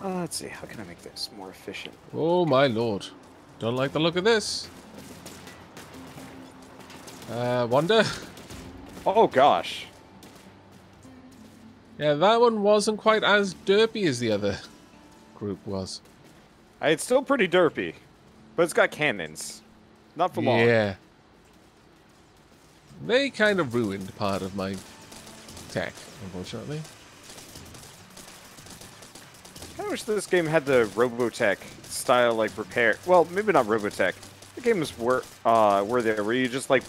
Let's see. How can I make this more efficient? Oh my lord. Don't like the look of this. Wander? Oh gosh. Yeah, that one wasn't quite as derpy as the other group was. It's still pretty derpy, but it's got cannons. Not for long. Yeah. They kind of ruined part of my tech, unfortunately. I wish this game had the Robotech style, like, repair. Well, maybe not Robotech. The game was worthy, where you just, like,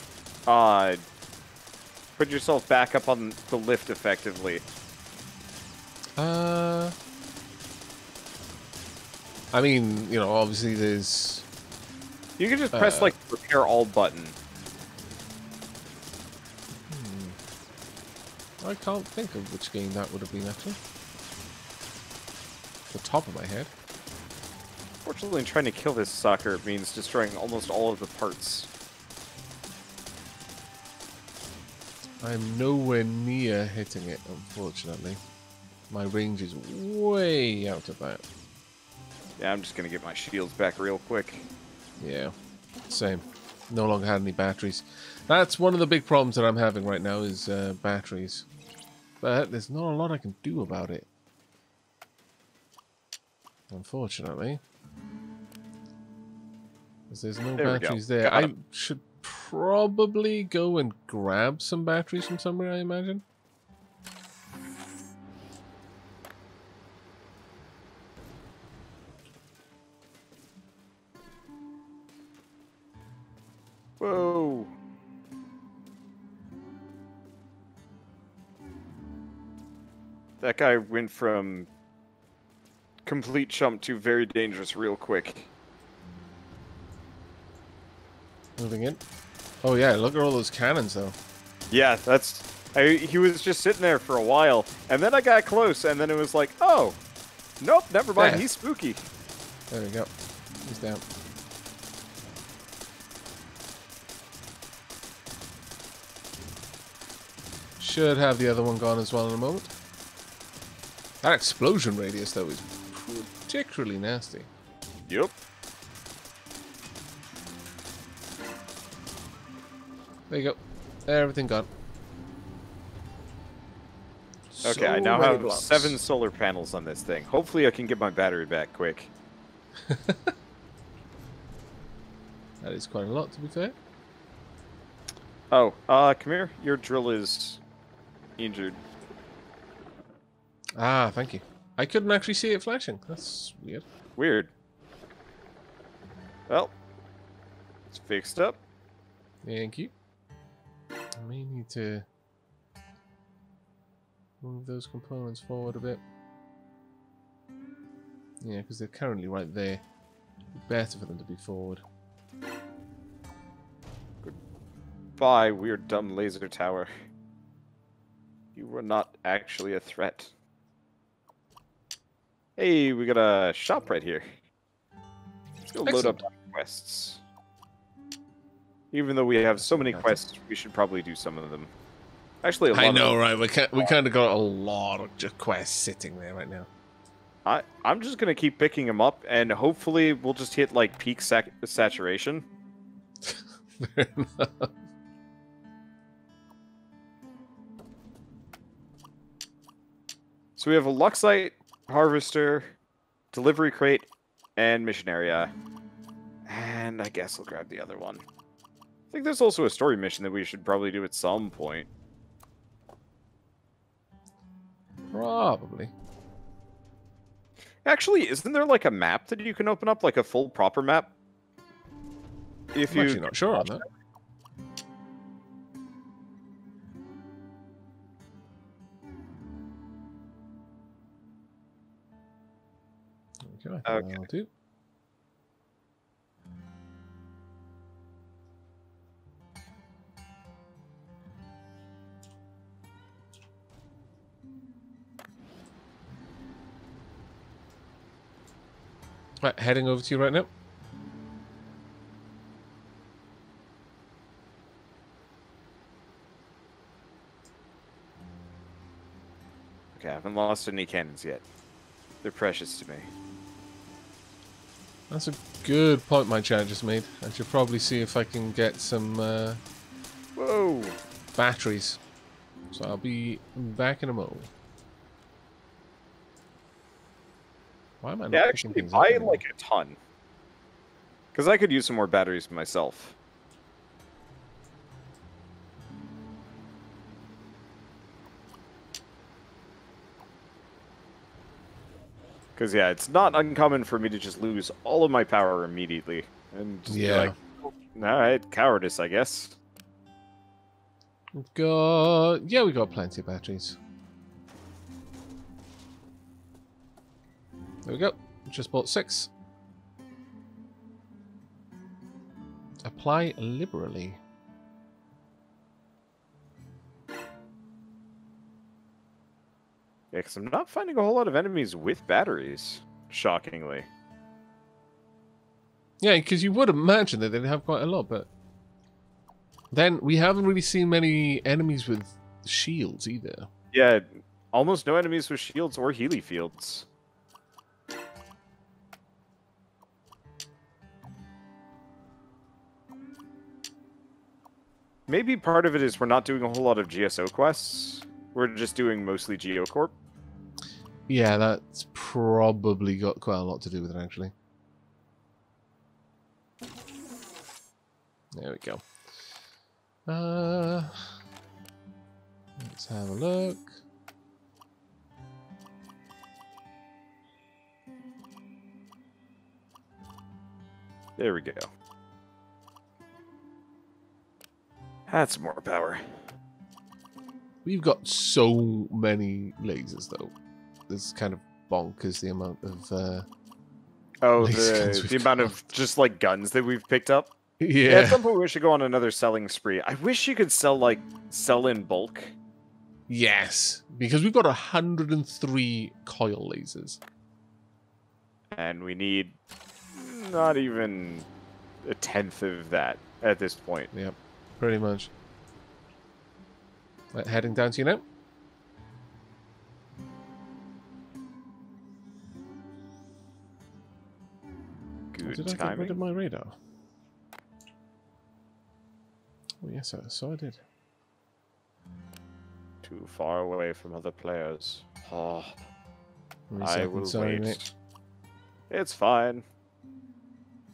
put yourself back up on the lift effectively. I mean, you know, obviously there's... You can just press, like, repair all button. I can't think of which game that would have been, actually. The top of my head. Fortunately, trying to kill this sucker means destroying almost all of the parts. I'm nowhere near hitting it, unfortunately. My range is way out of that. Yeah, I'm just gonna get my shields back real quick. Yeah, same. No longer had any batteries. That's one of the big problems that I'm having right now is batteries. But there's not a lot I can do about it. Unfortunately. Because there's no batteries there. I should probably go and grab some batteries from somewhere, I imagine. Whoa! That guy went from complete chump to very dangerous real quick. Moving in. Oh yeah, look at all those cannons though. Yeah, that's... he was just sitting there for a while, and then I got close, and then it was like, oh, nope, never mind, Yeah. he's spooky. There we go. He's down. Should have the other one gone as well in a moment. That explosion radius, though, is particularly nasty. Yep. There you go. Everything gone. Okay, So I now many have blocks. 7 solar panels on this thing. Hopefully I can get my battery back quick. That is quite a lot, to be fair. Oh, come here. Your drill is injured. Ah, thank you. I couldn't actually see it flashing. That's weird. Weird. Well, it's fixed up. Thank you. I may need to move those components forward a bit. Yeah, because they're currently right there. It'd be better for them to be forward. Goodbye, weird dumb laser tower. You were not actually a threat. Hey, we got a shop right here. Let's go load up quests. Even though we have so many quests, we should probably do some of them. Actually, a lot I know, of them. right? We kind of got a lot of just quests sitting there right now. I'm just gonna keep picking them up, and hopefully we'll just hit like peak saturation. Fair enough. So we have a Luxite, Harvester, Delivery Crate, and Mission Area. And I guess I'll grab the other one. I think there's also a story mission that we should probably do at some point. Probably. Actually, isn't there like a map that you can open up, like a full proper map? If I'm actually not sure on that. Okay, that'll do. Right, heading over to you right now. Okay, I haven't lost any cannons yet. They're precious to me. That's a good point my chat just made. I should probably see if I can get some Whoa! batteries. So I'll be back in a mo. Why am I not Yeah, picking actually, things up buy anymore? like a ton. Because I could use some more batteries myself. Because, yeah, it's not uncommon for me to just lose all of my power immediately. And just be like, alright, cowardice, I guess. We've got... Yeah, we got plenty of batteries. There we go. Just bought 6. Apply liberally. Yeah, because I'm not finding a whole lot of enemies with batteries, shockingly. Yeah, because you would imagine that they'd have quite a lot, but... Then, we haven't really seen many enemies with shields either. Yeah, almost no enemies with shields or Healy fields. Maybe part of it is we're not doing a whole lot of GSO quests. We're just doing mostly GeoCorp. Yeah, that's probably got quite a lot to do with it, actually. There we go. Let's have a look. There we go. That's more power. We've got so many lasers, though. It's kind of bonkers the amount of... Oh, laser guns we've the amount got. of just like guns that we've picked up. At Yeah. some point we should go on another selling spree. I wish you could sell in bulk. Yes, because we've got 103 coil lasers. And we need not even a tenth of that at this point. Yep, pretty much. Right, heading down to you now. Good Did I get rid timing. of my radar? Oh, yes, so I did. Too far away from other players. Oh, Reset I will sorry, wait. mate. It's fine.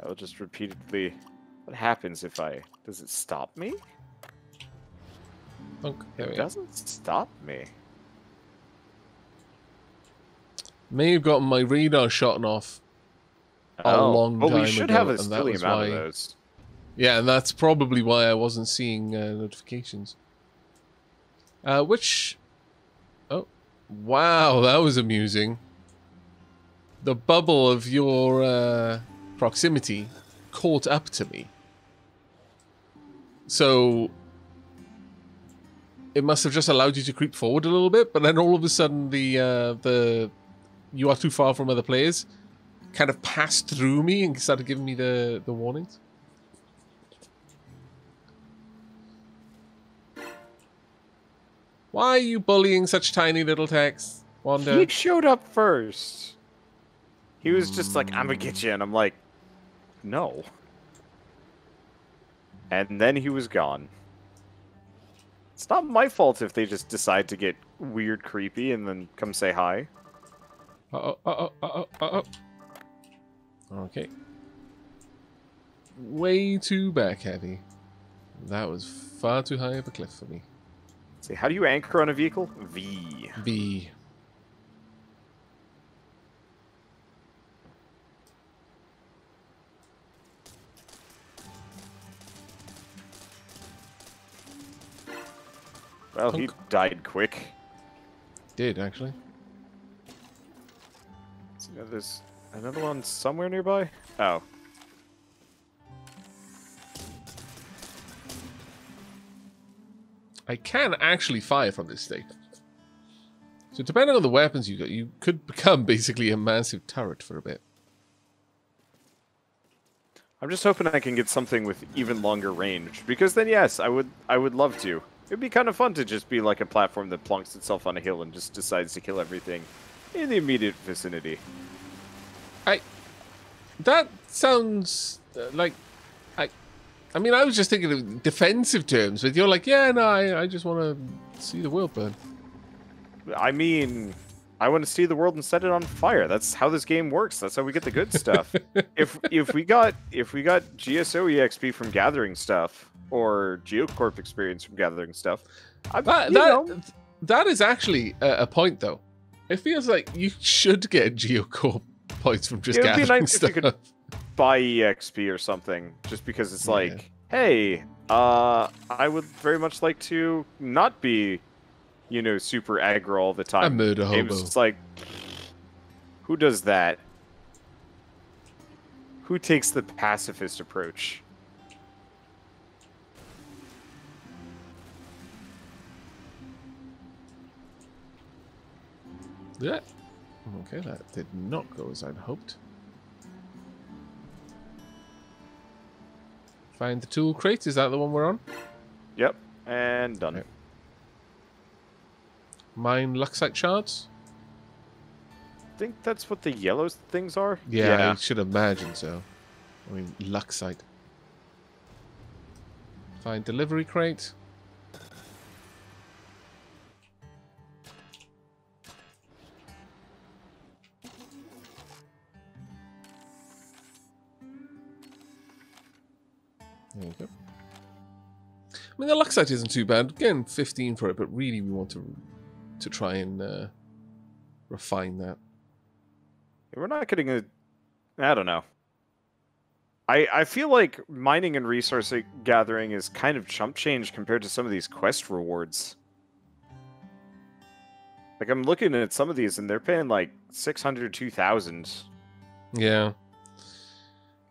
I'll just repeatedly... What happens if I... Does it stop me? Thunk. There we It go. doesn't stop me. May have gotten my radar shot off a long well, time we should ago, have a and that silly was amount why. of those. Yeah, and that's probably why I wasn't seeing notifications. Which... Oh, wow, that was amusing. The bubble of your proximity caught up to me. So... It must have just allowed you to creep forward a little bit, but then all of a sudden the you are too far from other players kind of passed through me and started giving me the warnings. Why are you bullying such tiny little techs, Wander? He showed up first. He was just like, I'm gonna get you, and I'm like, no. And then he was gone. It's not my fault if they just decide to get weird creepy and then come say hi. Uh-oh, uh-oh, uh-oh, uh-oh. Okay. Way too back heavy. That was far too high of a cliff for me. See, how do you anchor on a vehicle? V. B. Well, he died quick. Did, actually. So, there's another one somewhere nearby? Oh. I can actually fire from this thing. So depending on the weapons you got, you could become basically a massive turret for a bit. I'm just hoping I can get something with even longer range, because then yes, I would love to. It'd be kind of fun to just be like a platform that plonks itself on a hill and just decides to kill everything in the immediate vicinity. That sounds like... I mean, I was just thinking of defensive terms, but you're like, yeah, no, I just want to see the world burn. I mean, I want to see the world and set it on fire. That's how this game works. That's how we get the good stuff. if we got GSO EXP from gathering stuff, or Geocorp experience from gathering stuff, that is actually a point, though. It feels like you should get Geocorp points from just gathering it'd be nice stuff. if you could buy EXP or something, just because it's like, hey, I would very much like to not be, you know, super aggro all the time. A murder hobo. It's like, who does that? Who takes the pacifist approach? Yeah. Okay, that did not go as I'd hoped. Find the tool crate. Is that the one we're on? Yep, and done. Okay. Mine Luxite shards? I think that's what the yellow things are? Yeah, I should imagine so. I mean, Luxite. Find delivery crate. There you go. I mean, the Luxite isn't too bad. Again, 15 for it, but really we want to try and refine that. We're not getting a... I don't know. I feel like mining and resource gathering is kind of chump change compared to some of these quest rewards. Like, I'm looking at some of these, and they're paying, like, 600, 2,000. Yeah.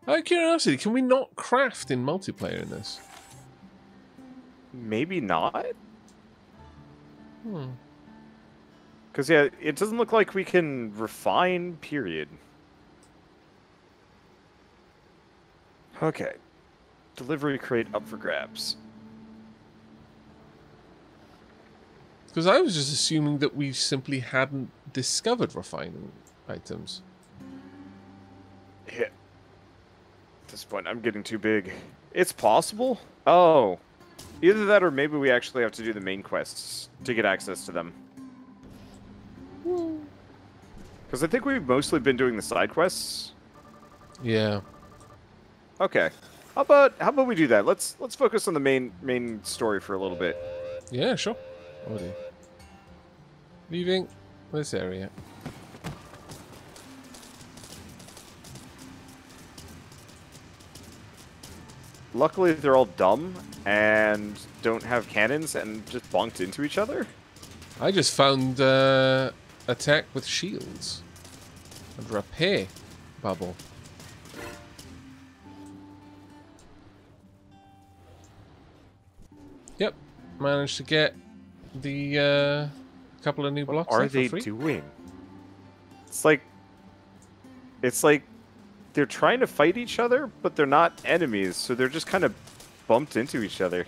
Out of curiosity, can we not craft in multiplayer in this? Maybe not? Hmm. Because, yeah, it doesn't look like we can refine, period. Okay. Delivery crate up for grabs. Because I was just assuming that we simply hadn't discovered refining items. Yeah. At this point, I'm getting too big. It's possible? Oh. Either that or maybe we actually have to do the main quests to get access to them. Because I think we've mostly been doing the side quests. Yeah. Okay. How about we do that? Let's focus on the main story for a little bit. Yeah, sure. Leaving this area. Luckily, they're all dumb and don't have cannons and just bonked into each other. I just found attack with shields and repair bubble. Yep, managed to get the couple of new blocks. What are they doing? It's like they're trying to fight each other, but they're not enemies, so they're just kind of bumped into each other.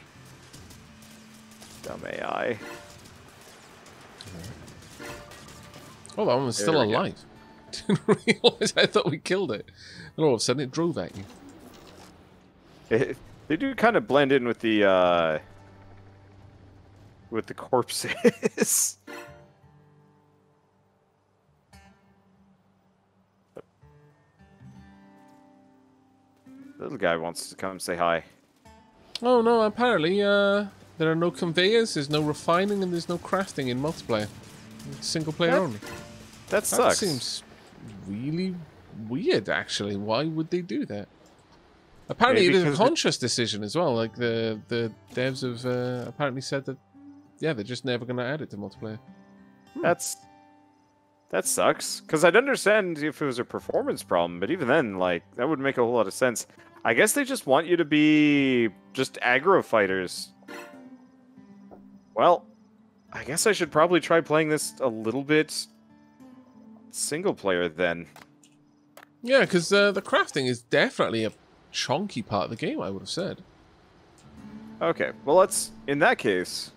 Dumb AI. Oh, that one was still alive. Didn't realize. I thought we killed it. And all of a sudden it drove at you. They do kind of blend in with the corpses. Little guy wants to come say hi. Oh no, apparently there are no conveyors, there's no refining, and there's no crafting in multiplayer. It's single player only. That sucks. That seems really weird, actually. Why would they do that? Apparently it is a conscious decision as well. Like the devs have apparently said that, yeah, they're just never going to add it to multiplayer. That sucks. Because I'd understand if it was a performance problem, but even then, like, that would make a whole lot of sense. I guess they just want you to be just aggro fighters. Well, I guess I should probably try playing this a little bit single player then. Yeah, because the crafting is definitely a chunky part of the game, I would have said. Okay, well, let's, in that case,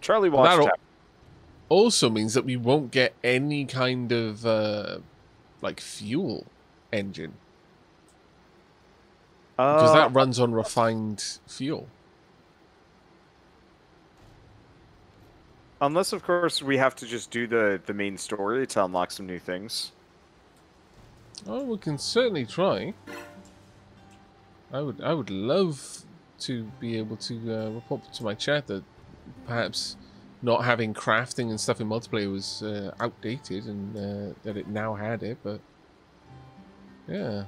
Charlie Watchtower. also means that we won't get any kind of like fuel engine, because that runs on refined fuel. Unless, of course, we have to just do the main story to unlock some new things. Oh, we can certainly try. I would love to be able to report to my chat that perhaps not having crafting and stuff in multiplayer was outdated, and that it now had it, but yeah,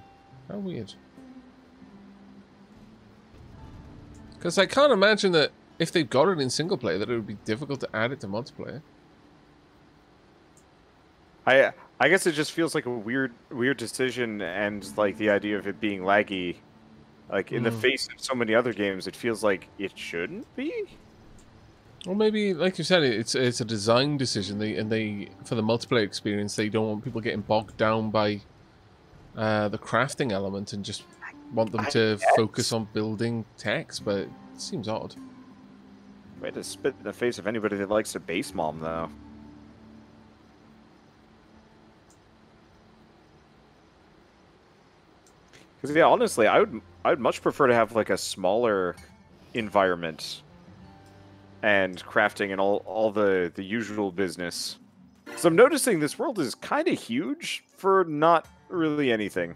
how weird. Because I can't imagine that if they've got it in single player that it would be difficult to add it to multiplayer. I guess it just feels like a weird decision, and like the idea of it being laggy, like in the face of so many other games, it feels like it shouldn't be. Well, maybe, like you said, it's a design decision. They for the multiplayer experience, they don't want people getting bogged down by the crafting element, and just want them to focus on building techs. But it seems odd. Way to spit in the face of anybody that likes to base mom, though. Because yeah, honestly, I would much prefer to have like a smaller environment and crafting and all the usual business. So I'm noticing this world is kind of huge for not really anything.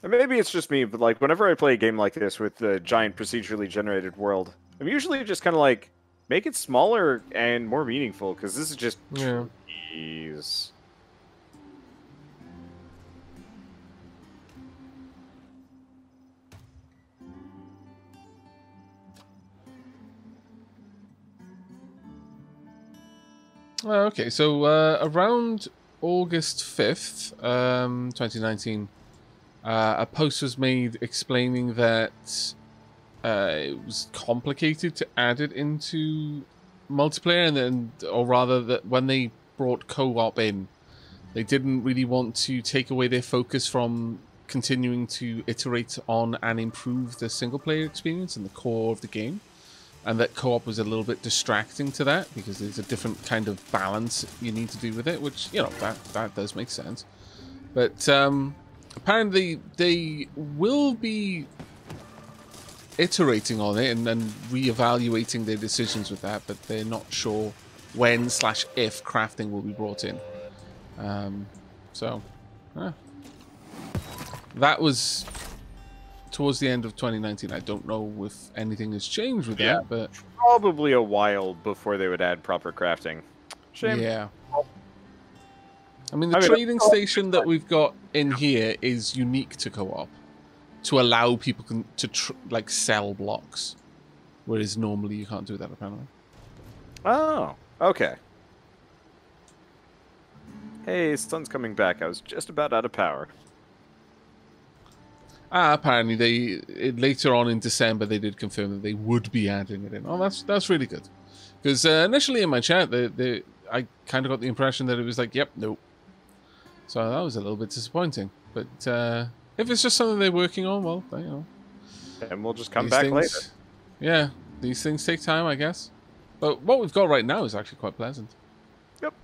And maybe it's just me, but like whenever I play a game like this with the giant procedurally generated world, I'm usually just kind of like, make it smaller and more meaningful, because this is just trees. Okay, so around August 5th, 2019, a post was made explaining that it was complicated to add it into multiplayer, and then, or rather, that when they brought co-op in, they didn't really want to take away their focus from continuing to iterate on and improve the single-player experience and the core of the game. And that co-op was a little bit distracting to that, because there's a different kind of balance you need to do with it, which, you know, that does make sense. But apparently they will be iterating on it and re-evaluating their decisions with that, but they're not sure when/if crafting will be brought in. That was towards the end of 2019. I don't know if anything has changed with that, but probably a while before they would add proper crafting. Shame. Yeah. I mean, the trading station that we've got in here is unique to co-op, to allow people to like sell blocks, whereas normally you can't do that apparently. Oh, okay. Hey, sun's coming back. I was just about out of power. Apparently later on in December they did confirm that they would be adding it in. Oh, that's really good. Because initially in my chat, I kind of got the impression that it was like, yep, nope. So that was a little bit disappointing. But if it's just something they're working on, well, you know. And we'll just come back later. Yeah, these things take time, I guess. But what we've got right now is actually quite pleasant. Yep.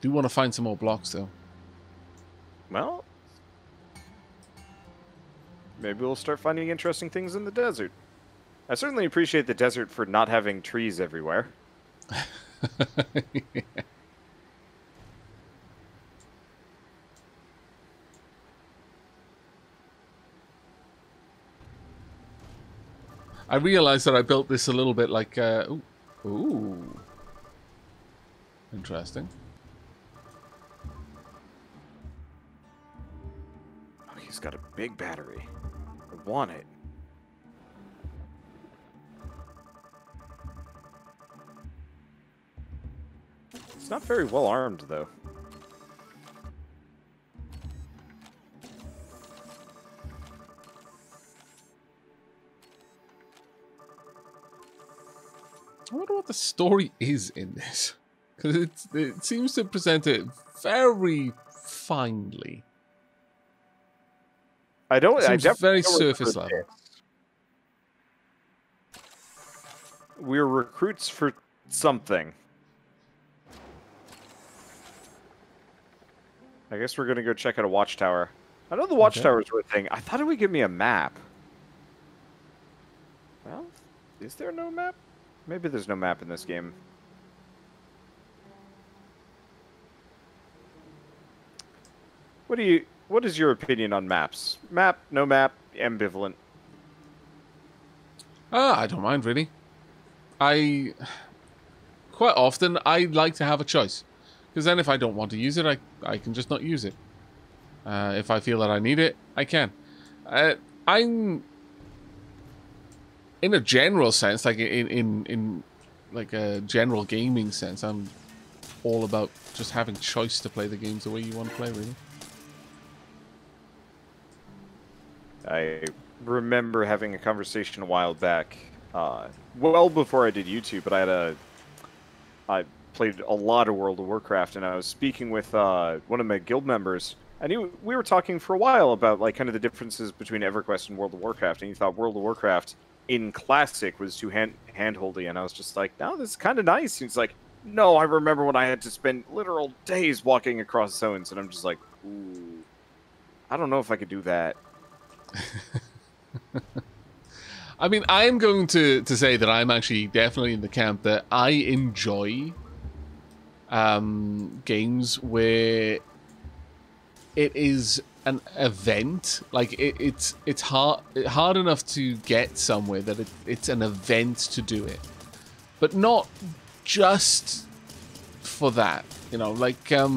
Do want to find some more blocks, though. Well, maybe we'll start finding interesting things in the desert. I certainly appreciate the desert for not having trees everywhere. Yeah. I realized that I built this a little bit like, ooh. Interesting. Oh, he's got a big battery. I want it. It's not very well armed, though. I wonder what the story is in this, because it seems to present it very finely. I don't. It seems very surface level. we're recruits for something. I guess we're gonna go check out a watchtower. I know the watchtowers were a thing. I thought it would give me a map. Well, is there no map? Maybe there's no map in this game. What is your opinion on maps? Map, no map, ambivalent. I don't mind, really. Quite often, I like to have a choice. Because then if I don't want to use it, I can just not use it. If I feel that I need it, I can. I'm... In a general sense, like in like a general gaming sense, I'm all about just having choice to play the games the way you want to play, really. I remember having a conversation a while back, well before I did YouTube, but I played a lot of World of Warcraft, and I was speaking with one of my guild members, and we were talking for a while about like kind of the differences between EverQuest and World of Warcraft, and he thought World of Warcraft in Classic was too handholdy, and I was just like, no, this is kind of nice. And he's like, no, I remember when I had to spend literal days walking across zones, and I'm just like, ooh, I don't know if I could do that. I mean, I am going to say that I'm actually definitely in the camp that I enjoy games where it is an event. Like it's hard enough to get somewhere that it's an event to do it, but not just for that. You know, like there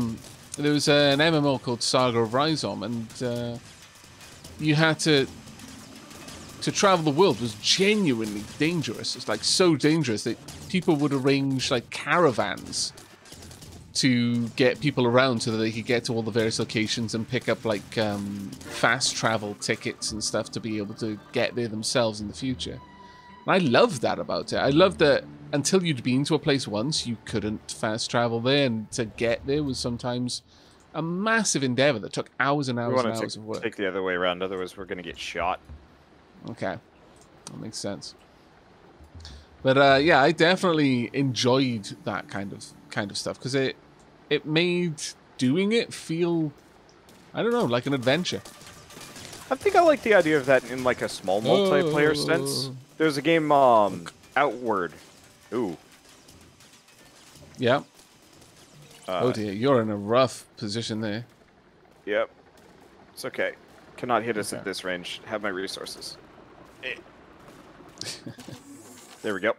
was an MMO called Saga of Rhizome, and you had to travel the world was genuinely dangerous. It's like so dangerous that people would arrange like caravans to get people around so that they could get to all the various locations and pick up like fast travel tickets and stuff to be able to get there themselves in the future. And I loved that about it. I loved that until you'd been to a place once, you couldn't fast travel there, and to get there was sometimes a massive endeavor that took hours and hours and hours of work. Take the other way around, otherwise we're going to get shot. Okay, that makes sense. But yeah, I definitely enjoyed that kind of stuff because it made doing it feel, I don't know, like an adventure. I think I like the idea of that in like a small multiplayer sense. There's a game, Outward. Ooh. Yeah. Oh dear, you're in a rough position there. Yep. It's okay. Cannot hit us at this range. Have my resources. There we go.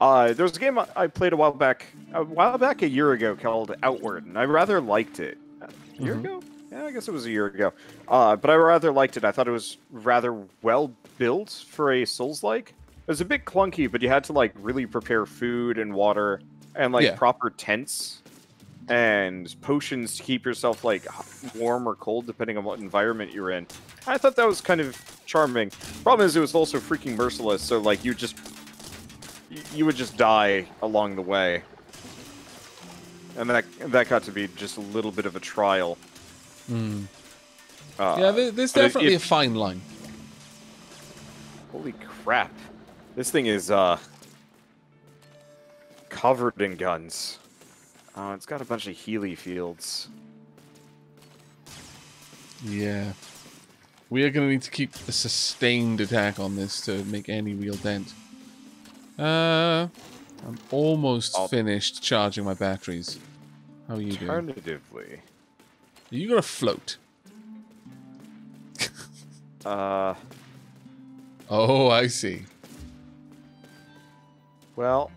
There was a game I played a while back, a year ago, called Outward, and I rather liked it. A year ago? Yeah, I guess it was a year ago. But I rather liked it. I thought it was rather well built for a Souls-like. It was a bit clunky, but you had to like really prepare food and water and like proper tents and potions to keep yourself like warm or cold depending on what environment you're in. I thought that was kind of charming. Problem is, it was also freaking merciless, so like you would just die along the way, and that got to be just a little bit of a trial. Yeah, there's definitely a fine line. Holy crap! This thing is covered in guns. It's got a bunch of Healy fields. Yeah. We are going to need to keep a sustained attack on this to make any real dent. I'm almost finished charging my batteries. How are you doing? Alternatively, are you going to float? Oh, I see. Well,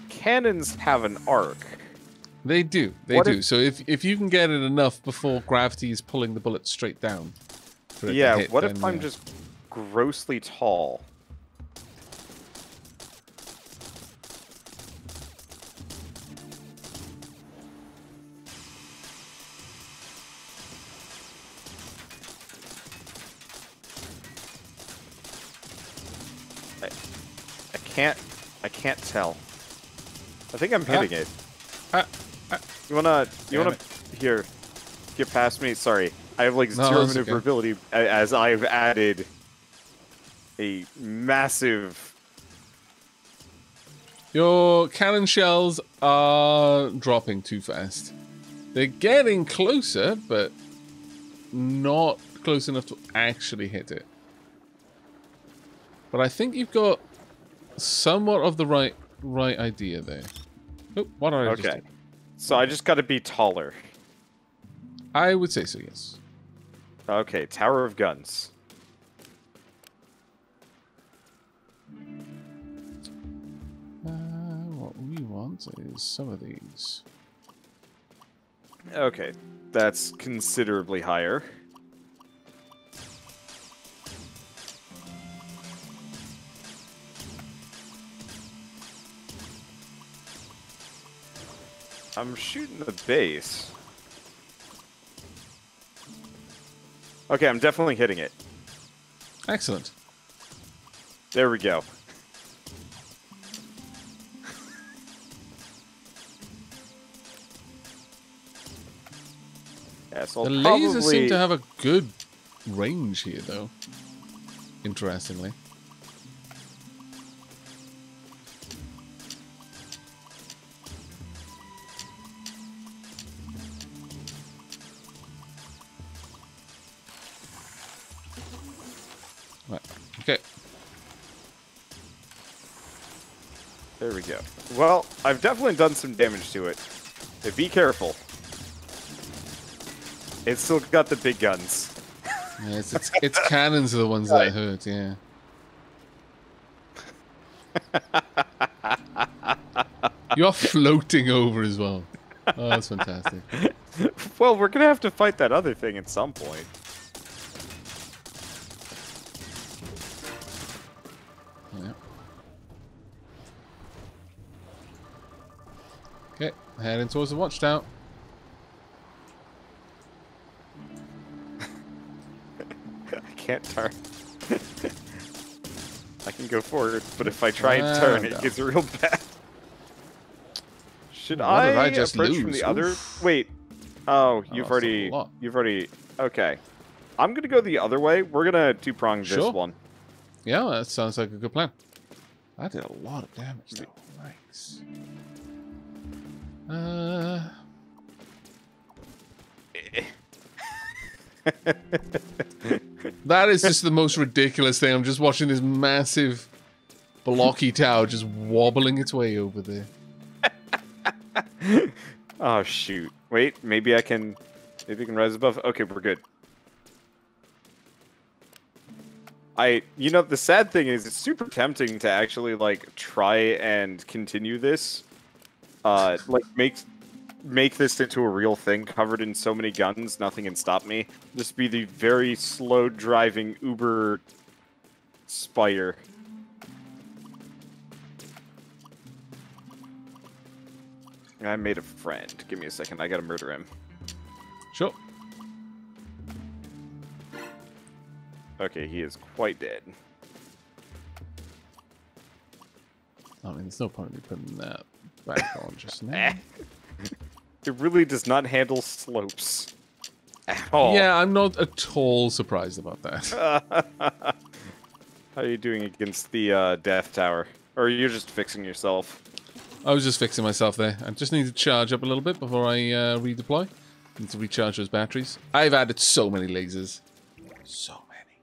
cannons have an arc. They do. They do. So if you can get it enough before gravity is pulling the bullet straight down. For it to hit, what if I'm just grossly tall? I can't tell. I think I'm hitting it. You wanna here, get past me? Sorry, I have like zero maneuverability as I've added a massive Your cannon shells are dropping too fast. They're getting closer, but not close enough to actually hit it. But I think you've got somewhat of the right idea there. Oh, what did I just do? So I just got to be taller. I would say so, yes. Okay, Tower of Guns. What we want is some of these. Okay, that's considerably higher. I'm shooting the base. Okay, I'm definitely hitting it. Excellent. There we go. Yeah, so the probably... lasers seem to have a good range here, though. Interestingly. Right. Okay. There we go. Well, I've definitely done some damage to it. But be careful. It's still got the big guns. Yeah, its cannons are the ones that hurt, yeah. You're floating over as well. Oh, that's fantastic. Well, we're gonna have to fight that other thing at some point. Yeah. Okay, heading towards the watchtower. I can't turn. I can go forward, but if I try and turn, it gets real bad. Should I just approach lose? from the other? Wait. Oh, you've already. Okay. I'm gonna go the other way. We're gonna two-prong this one. Yeah, that sounds like a good plan. I did a lot of damage, though. Nice. That is just the most ridiculous thing. I'm just watching this massive blocky tower just wobbling its way over there. Oh shoot! Wait, maybe I can rise above. Okay, we're good. You know, the sad thing is, it's super tempting to actually like try and continue this, like make this into a real thing, covered in so many guns, nothing can stop me. Just be the very slow driving Uber Spire. I made a friend. Give me a second. I gotta murder him. Sure. Okay, he is quite dead. I mean, there's no point in me putting that back on just now. It really does not handle slopes at all. Yeah, I'm not at all surprised about that. How are you doing against the Death Tower? Or you're just fixing yourself? I was just fixing myself there. I just need to charge up a little bit before I redeploy. Need to recharge those batteries. I've added so many lasers. So many.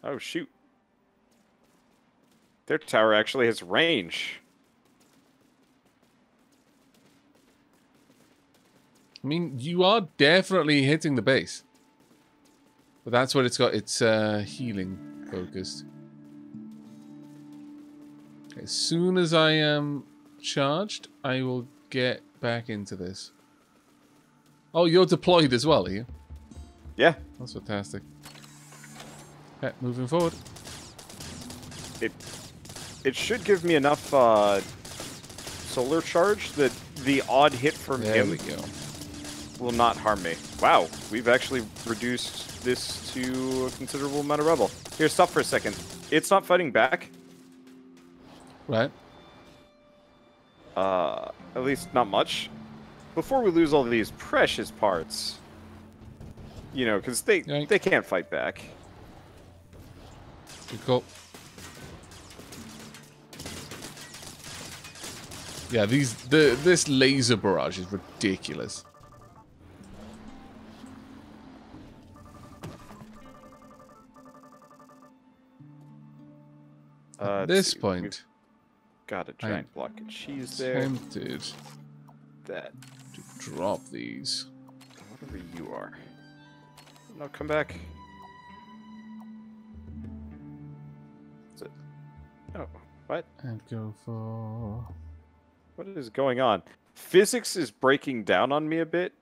Oh, shoot. Their tower actually has range. I mean, you are definitely hitting the base. But that's what it's got. It's healing focused. Okay, as soon as I am charged, I will get back into this. Oh, you're deployed as well, are you? Yeah. That's fantastic. Okay, moving forward. It should give me enough solar charge that the odd hit from him will not harm me. Wow, we've actually reduced this to a considerable amount of rubble. Here, stop for a second. It's not fighting back. Right. At least not much. Before we lose all these precious parts, you know, because they can't fight back. Good call. Yeah, this laser barrage is ridiculous. At this point, got a giant block of cheese there. Tempted that to drop these. Whatever you are. No, come back. Is it? Oh, what? And go for... What is going on? Physics is breaking down on me a bit.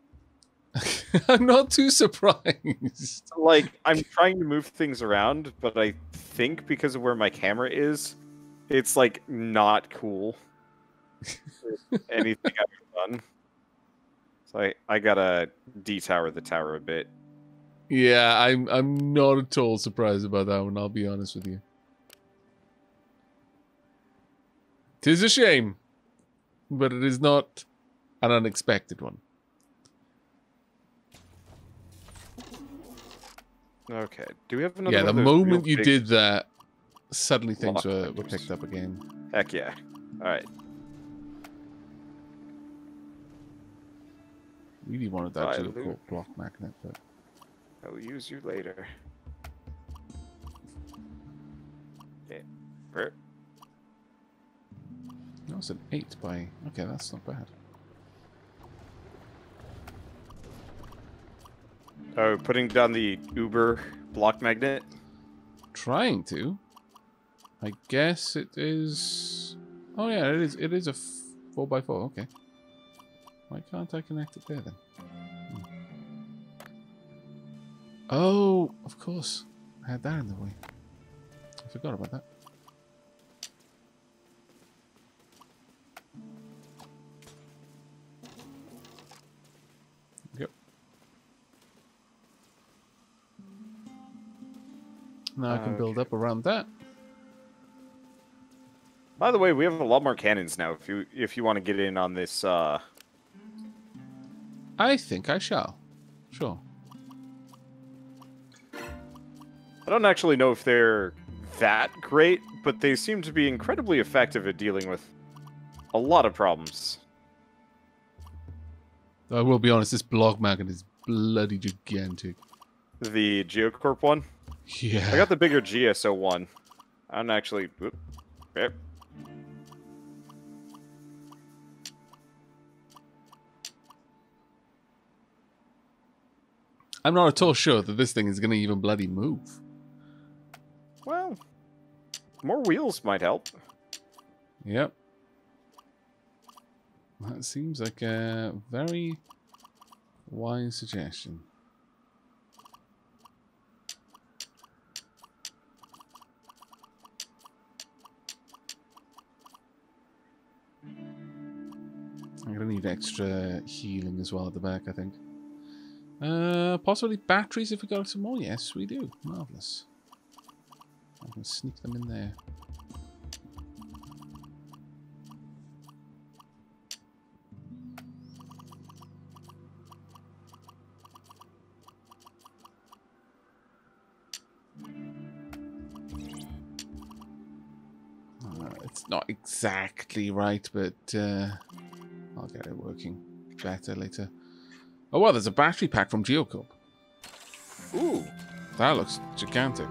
I'm not too surprised. Like, I'm trying to move things around, but I think because of where my camera is, it's, like, not cool. Anything I've done. So I gotta de-tower the tower a bit. Yeah, I'm not at all surprised about that one, I'll be honest with you. 'Tis a shame, but it is not an unexpected one. Okay, do we have another Yeah, one the of those moment real you big did that, suddenly things block were magnets? picked up again. Heck yeah. Alright. Really wanted that Loot. geocorp block magnet, but... I will use you later. Okay. That was an 8 by... Okay, that's not bad. Oh, putting down the Uber block magnet? Trying to. I guess it is... Oh yeah, it is a 4x4, okay. Why can't I connect it there then? Oh, of course. I had that in the way. I forgot about that. Yep. Now I can build up around that. By the way, we have a lot more cannons now. If you want to get in on this, I think I shall. Sure. I don't actually know if they're that great, but they seem to be incredibly effective at dealing with a lot of problems. I will be honest, this block magnet is bloody gigantic. The Geocorp one? Yeah. I got the bigger GSO one. I don't actually... Whoop. Yep. I'm not at all sure that this thing is going to even bloody move. Well, more wheels might help. Yep. That seems like a very wise suggestion. I'm going to need extra healing as well at the back, I think. Possibly batteries if we got some more. Yes, we do. Marvellous. I can sneak them in there. It's not exactly right, but I'll get it working better later. Oh, well, there's a battery pack from Geocorp. Ooh. That looks gigantic.